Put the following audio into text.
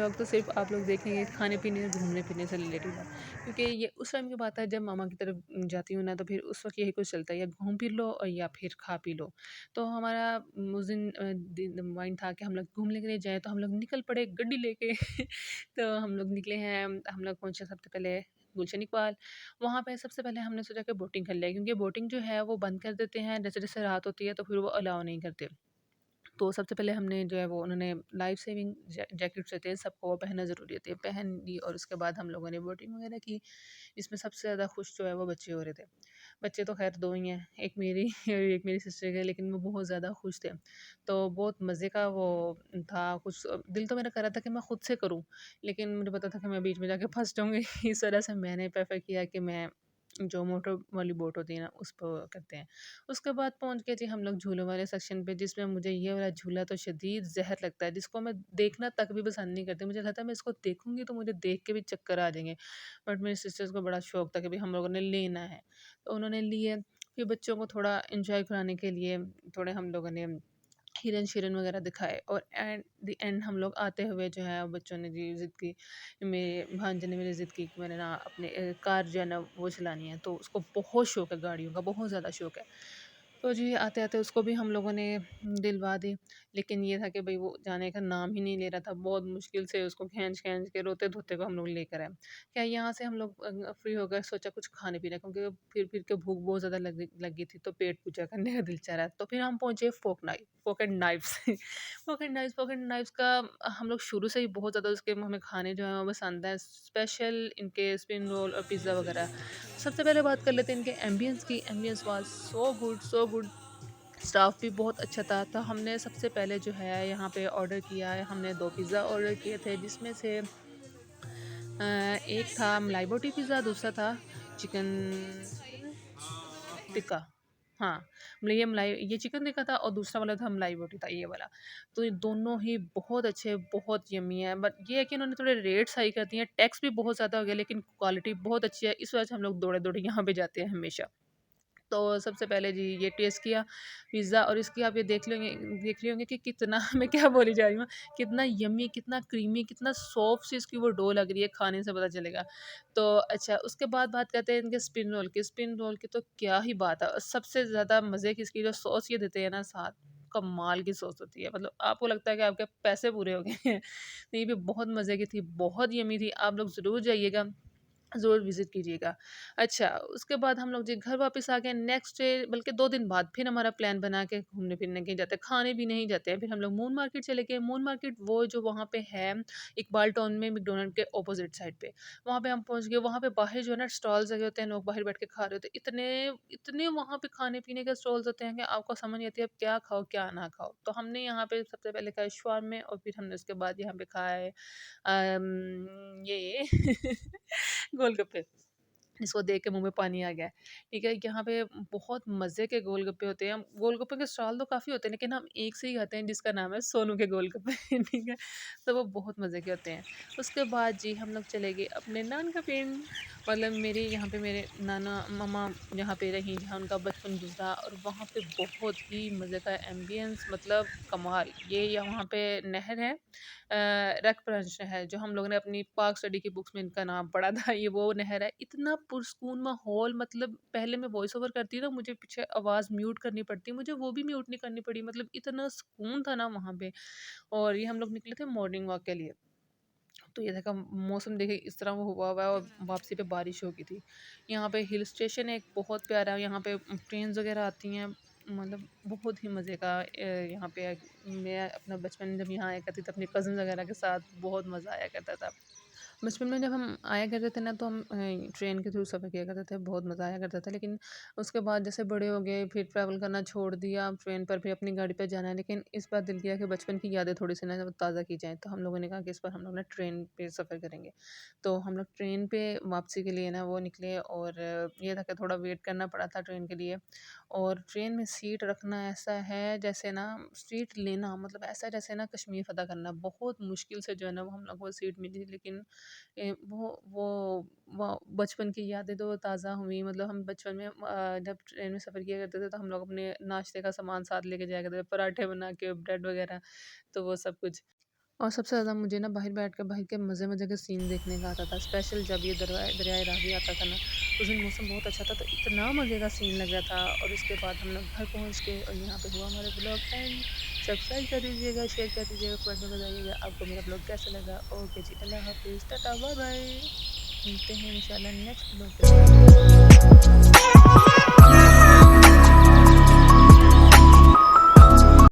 Vlog तो सिर्फ़ आप लोग देखेंगे खाने-पीने, घूमने-फिरने से रिलेटेड है। क्योंकि ये उस टाइम की बात है जब मामा की तरफ जाती हूँ ना, तो फिर उस वक़्त यही कुछ चलता है, या घूम फिर लो और या फिर खा पी लो। तो हमारा उस दिन दिन माइंड था कि हम लोग घूमने के लिए जाएँ, तो हम लोग निकल पड़े गड्डी लेके। तो हम लोग निकले हैं, हम लोग पहुँचे सबसे पहले गुलशन इकबाल। वहाँ पे सबसे पहले हमने सोचा कि बोटिंग कर लें, क्योंकि बोटिंग जो है वो बंद कर देते हैं, जैसे-जैसे रात होती है तो फिर वो अलाउ नहीं करते। तो सबसे पहले हमने जो है वो उन्होंने लाइफ सेविंग जैकेट्स रहते हैं, सबको वो पहनना ज़रूरी होती है, पहन ली और उसके बाद हम लोगों ने बोटिंग वगैरह की। इसमें सबसे ज़्यादा खुश जो है वो बच्चे हो रहे थे। बच्चे तो ख़ैर 2 ही हैं, एक मेरी और एक मेरी सिस्टर के, लेकिन वो बहुत ज़्यादा खुश थे। तो बहुत मज़े का वो था, कुछ दिल तो मेरा कर रहा था कि मैं खुद से करूँ, लेकिन मुझे पता था कि मैं बीच में जाके फँस जाऊँगी। इस वजह से मैंने प्रेफ़र किया कि मैं जो मोटर वाली बोट होती है ना, उस पे करते हैं। उसके बाद पहुँच गए जी हम लोग झूलों वाले सेक्शन पे, जिसमें मुझे ये वाला झूला तो शदीद ज़हर लगता है, जिसको मैं देखना तक भी पसंद नहीं करती। मुझे लगता है मैं इसको देखूँगी तो मुझे देख के भी चक्कर आ जाएँगे। बट मेरी सिस्टर्स को बड़ा शौक था कि भई हम लोगों ने लेना है, तो उन्होंने लिए। फिर बच्चों को थोड़ा एन्जॉय कराने के लिए थोड़े हम लोगों ने हिरन-शिरन वगैरह दिखाए, और एट द एंड हम लोग आते हुए जो है बच्चों ने जी ज़िद की, मेरे भांजे ने मेरी ज़िद की कि मैंने ना अपने कार जो है ना वो चलानी है, तो उसको बहुत शौक है गाड़ियों का, बहुत ज़्यादा शौक है। तो जी आते-आते उसको भी हम लोगों ने दिलवा दी, लेकिन ये था कि भई वो जाने का नाम ही नहीं ले रहा था। बहुत मुश्किल से उसको खींच-खींच के रोते-धोते को हम लोग लेकर आए। क्या यहाँ से हम लोग फ्री हो गए, सोचा कुछ खाने-पीने, क्योंकि फिर-फिर के भूख बहुत ज़्यादा लगी थी, तो पेट पूजा करने का दिल चाह रहा है। तो फिर हम पहुँचे folk and knifes. Folk and knifes का हम लोग शुरू से ही बहुत ज़्यादा उसके हमें खाने जो हैं वो पसंद है। स्पेशल इनके स्प्रिंग रोल और पिज़्ज़ा वगैरह। सबसे पहले बात कर लेते हैं इनके एम्बियंस की। Ambience was so good, so good. Staff भी बहुत अच्छा था। तो हमने सबसे पहले जो है यहाँ पे ऑर्डर किया है, हमने 2 पिज़्ज़ा ऑर्डर किए थे, जिसमें से एक था मलाई बोटी पिज़्ज़ा, दूसरा था चिकन टिक्का। हाँ, ये चिकन टिक्का था और दूसरा वाला था मलाई बोटी था, ये वाला। तो ये दोनों ही बहुत अच्छे, बहुत यम्मी है। बट ये है कि इन्होंने थोड़े रेट्स हाई कर दिए हैं, टैक्स भी बहुत ज़्यादा हो गया, लेकिन क्वालिटी बहुत अच्छी है। इस वजह से हम लोग दौड़े-दौड़े यहाँ पे जाते हैं हमेशा। तो सबसे पहले जी ये टेस्ट किया पिज़्ज़ा, और इसकी आप ये देख लिए होंगे कि कितना मैं क्या बोली जा रही हूँ, कितना यम्मी, कितना क्रीमी, कितना सॉफ्ट सी इसकी वो डो लग रही है, खाने से पता चलेगा। तो अच्छा, उसके बाद बात करते हैं इनके स्प्रिंग रोल की। स्प्रिंग रोल की तो क्या ही बात है, और सबसे ज़्यादा मज़े की इसकी जो सॉस ये देते हैं ना साथ, कमाल की सॉस होती है। मतलब आपको लगता है कि आपके पैसे पूरे हो गए हैं। तो ये भी बहुत मज़े की थी, बहुत यम्मी थी। आप लोग ज़रूर जाइएगा, ज़रूर विज़िट कीजिएगा। अच्छा, उसके बाद हम लोग जी घर वापस आ गए, नेक्स्ट डे बल्कि 2 दिन बाद फिर हमारा प्लान बना के घूमने-फिरने कहीं जाते हैं, खाने-पीने ही जाते हैं। फिर हम लोग मून मार्केट चले गए। मून मार्केट वो जो वहाँ पे है इकबाल टाउन में, मैकडॉनल्ड के अपोज़िट साइड पे। वहाँ पे हम पहुँच गए, वहाँ पे बाहर जो है ना स्टॉल्स लगे होते हैं, लोग बाहर बैठ के खा रहे होते हैं। इतने इतने वहाँ पे खाने-पीने के स्टॉल्स होते हैं कि आपको समझ नहीं आती है, अब क्या खाओ, क्या ना खाओ। तो हमने यहाँ पे सबसे पहले खाए शवारमे, और फिर हमने उसके बाद यहाँ पे खाए ये गोलगप्पे। इसको देख के मुँह में पानी आ गया है। ठीक है, यहाँ पे बहुत मज़े के गोलगप्पे होते हैं। गोलगप्पे के स्टॉल तो काफ़ी होते हैं, लेकिन हम एक से ही खाते हैं जिसका नाम है सोनू के गोलगप्पे। ठीक है, तो वो बहुत मज़े के होते हैं। उसके बाद जी हम लोग चले गए अपने नान का पिंड, मतलब मेरे यहाँ पे मेरे नाना मम्मा यहाँ पे रहीं, जहाँ उनका बचपन गुज़रा, और वहाँ पे बहुत ही मज़े का एम्बियंस, मतलब कमाल। ये यहाँ पे नहर है, रक्तप्रांश नहर, जो हम लोगों ने अपनी पाक स्टडी की बुक्स में इनका नाम पढ़ा था, ये वो नहर है। इतना पुरस्कून माहौल, मतलब पहले मैं वॉइस ओवर करती ना, मुझे पीछे आवाज़ म्यूट करनी पड़ती, मुझे वो भी म्यूट नहीं करनी पड़ी, मतलब इतना सुकून था ना वहाँ पे। और ये हम लोग निकले थे मॉर्निंग वॉक के लिए। तो ये देखा मौसम, देखिए इस तरह वो हुआ हुआ है, और वापसी पे बारिश हो गई थी। यहाँ पे हिल स्टेशन एक बहुत प्यारा है, यहाँ पे ट्रेन्स वगैरह आती हैं, मतलब बहुत ही मज़े का यहाँ पे है। मैं अपना बचपन जब यहाँ आया करती थी अपने कज़न वगैरह के साथ, बहुत मज़ा आया करता था। बचपन में जब हम आया करते थे ना, तो हम ट्रेन के थ्रू सफ़र किया करते थे, बहुत मज़ा आया करता था। लेकिन उसके बाद जैसे बड़े हो गए, फिर ट्रैवल करना छोड़ दिया, अब ट्रेन पर भी अपनी गाड़ी पे जाना है। लेकिन इस बार दिल किया कि बचपन की यादें थोड़ी-सी ना वो ताज़ा की जाएँ, तो हम लोगों ने कहा कि इस बार हम लोग ना ट्रेन पे सफ़र करेंगे। तो हम लोग ट्रेन पे वापसी के लिए ना वो निकले, और ये था कि थोड़ा वेट करना पड़ा था ट्रेन के लिए। और ट्रेन में सीट रखना ऐसा है जैसे ना, सीट लेना मतलब ऐसा जैसे ना कश्मीर फ़तह करना, बहुत मुश्किल से जो है ना वो हम लोग को सीट मिली। लेकिन वो बचपन की यादें तो ताज़ा हुई। मतलब हम बचपन में जब ट्रेन में सफ़र किया करते थे, तो हम लोग अपने नाश्ते का सामान साथ लेके जाया करते थे, पराठे बना के, ब्रेड वग़ैरह, तो वो सब कुछ। और सबसे ज़्यादा मुझे ना बाहर बैठ कर बाहर के मज़े-मज़े के सीन देखने का आता था। स्पेशल जब ये दरियाए रावी आता था ना, उस दिन मौसम बहुत अच्छा था, तो इतना मज़े का सीन लग रहा था। और उसके बाद हम लोग घर पहुँच के और यहाँ पे हुआ हमारा ब्लॉग एंड। सब्सक्राइब कर दीजिएगा, शेयर कर दीजिएगा, कमेंट में बताइएगा आपको मेरा ब्लॉग कैसा लगा। ओके जी, अल्लाह हाफ़िज़, टाटा, बाय-बाय। मिलते हैं इंशाल्लाह नेक्स्ट ब्लॉग के साथ।